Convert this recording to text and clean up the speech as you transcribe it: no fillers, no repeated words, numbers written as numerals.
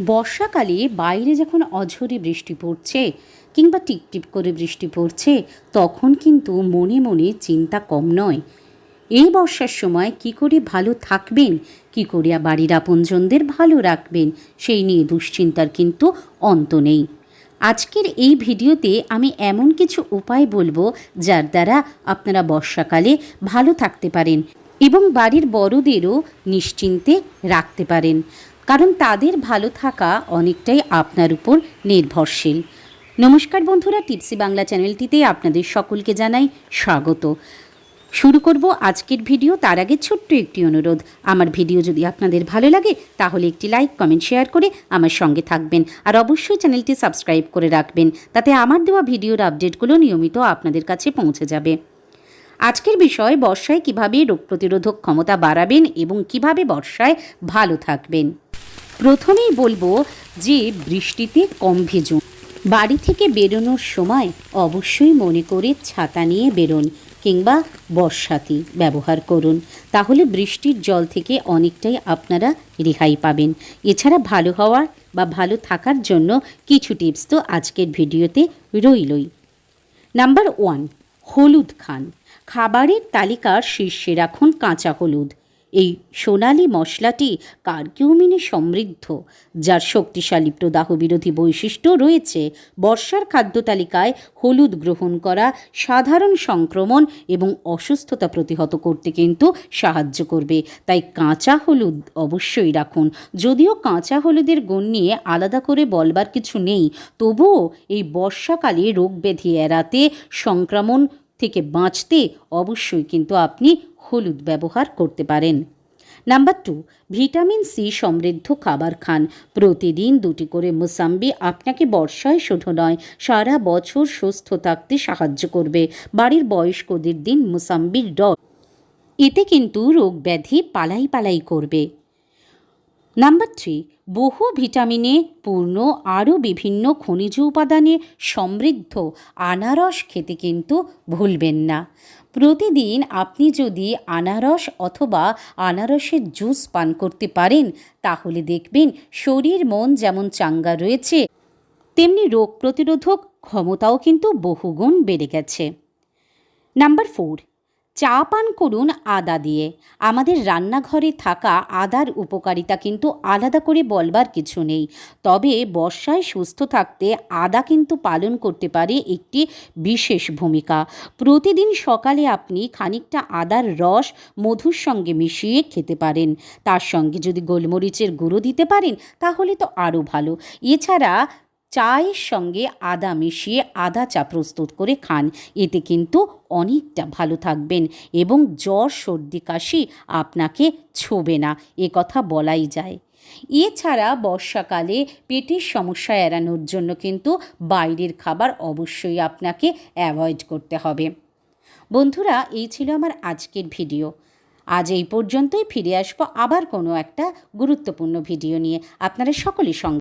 বর্ষাকালে বাইরে যখন অঝরে বৃষ্টি পড়ছে কিংবা টিপটিপ করে বৃষ্টি পড়ছে, তখন কিন্তু মনে মনে চিন্তা কম নয়। এই বর্ষার সময় কি করে ভালো থাকবেন, কি করে বাড়ির আপনজনদের ভালো রাখবেন, সেই নিয়ে দুশ্চিন্তার কিন্তু অন্ত নেই। আজকের এই ভিডিওতে আমি এমন কিছু উপায় বলবো যার দ্বারা আপনারা বর্ষাকালে ভালো থাকতে পারেন এবং বাড়ির বড়দেরও নিশ্চিন্তে রাখতে পারেন, কারণ তাদের ভালো থাকা অনেকটাই আপনার উপর নির্ভরশীল। নমস্কার বন্ধুরা, টিপসি বাংলা চ্যানেলটিতে আপনাদের সকলকে জানাই স্বাগত। শুরু করব আজকের ভিডিও। তার আগে ছোট্ট একটি অনুরোধ, আমার ভিডিও যদি আপনাদের ভালো লাগে তাহলে একটি লাইক, কমেন্ট, শেয়ার করে আমার সঙ্গে থাকবেন। আর অবশ্যই চ্যানেলটি সাবস্ক্রাইব করে রাখবেন, তাতে আমার দেওয়া ভিডিওর আপডেটগুলো নিয়মিত আপনাদের কাছে পৌঁছে যাবে। আজকের বিষয়, বর্ষায় কিভাবে রোগ প্রতিরোধক ক্ষমতা বাড়াবেন এবং কিভাবে বর্ষায় ভালো থাকবেন। প্রথমেই বলবো যে বৃষ্টিতে কম ভেজুন। বাড়ি থেকে বেরোনোর সময় অবশ্যই মনে করে ছাতা নিয়ে বেরোন কিংবা বর্ষাতি ব্যবহার করুন, তাহলে বৃষ্টির জল থেকে অনেকটাই আপনারা রেহাই পাবেন। এছাড়া ভালো হওয়ার বা ভালো থাকার জন্য কিছু টিপস তো আজকের ভিডিওতে রইলই। নাম্বার 1, হলুদ খান। খাবারের তালিকার শীর্ষে রাখুন কাঁচা হলুদ। এই সোনালি মশলাটি কার্কিউমিনে সমৃদ্ধ, যার শক্তিশালী প্রদাহ বিরোধী বৈশিষ্ট্য রয়েছে। বর্ষার খাদ্য তালিকায় হলুদ গ্রহণ করা সাধারণ সংক্রমণ এবং অসুস্থতা প্রতিহত করতে কিন্তু সাহায্য করবে, তাই কাঁচা হলুদ অবশ্যই রাখুন। যদিও কাঁচা হলুদের গুণ নিয়ে আলাদা করে বলবার কিছু নেই, তবুও এই বর্ষাকালে রোগ ব্যাধি এড়াতে, সংক্রমণ থেকে বাঁচতে অবশ্যই কিন্তু আপনি হলুদ ব্যবহার করতে পারেন। নাম্বার 2, ভিটামিন সি সমৃদ্ধ খাবার খান। প্রতিদিন 2টি করে মুসাম্বি আপনাকে বর্ষায় শুধু নয়, সারা বছর সুস্থ থাকতে সাহায্য করবে। বাড়ির বয়স্কদের দিন মুসাম্বির রস, এতে কিন্তু রোগ ব্যাধি পালাই পালাই করবে। নাম্বার 3, বহু ভিটামিনে পূর্ণ আরও বিভিন্ন খনিজ উপাদানে সমৃদ্ধ আনারস খেতে কিন্তু ভুলবেন না। প্রতিদিন আপনি যদি আনারস অথবা আনারসের জুস পান করতে পারেন, তাহলে দেখবেন শরীর মন যেমন চাঙ্গা রয়েছে, তেমনি রোগ প্রতিরোধক ক্ষমতাও কিন্তু বহুগুণ বেড়ে গেছে। নাম্বার 4, চা পান করুন আদা দিয়ে। আমাদের রান্নাঘরে থাকা আদার উপকারিতা কিন্তু আলাদা করে বলবার কিছু নেই, তবে বর্ষায় সুস্থ থাকতে আদা কিন্তু পালন করতে পারে একটি বিশেষ ভূমিকা। প্রতিদিন সকালে আপনি খানিকটা আদার রস মধুর সঙ্গে মিশিয়ে খেতে পারেন। তার সঙ্গে যদি গোলমরিচের গুঁড়ো দিতে পারেন তাহলে তো আরও ভালো। এছাড়া চায়ের সঙ্গে আদা মিশিয়ে আদা চা প্রস্তুত করে খান, এতে কিন্তু অনেকটা ভালো থাকবেন এবং জ্বর, সর্দি, কাশি আপনাকে ছোঁবে না, এ কথা বলাই যায়। এছাড়া বর্ষাকালে পেটের সমস্যা এড়ানোর জন্য কিন্তু বাইরের খাবার অবশ্যই আপনাকে অ্যাভয়েড করতে হবে। বন্ধুরা, এই ছিল আমার আজকের ভিডিও। আজ এই পর্যন্তই। ফিরে আসবো আবার কোনো একটা গুরুত্বপূর্ণ ভিডিও নিয়ে। আপনারা সকলে সঙ্গে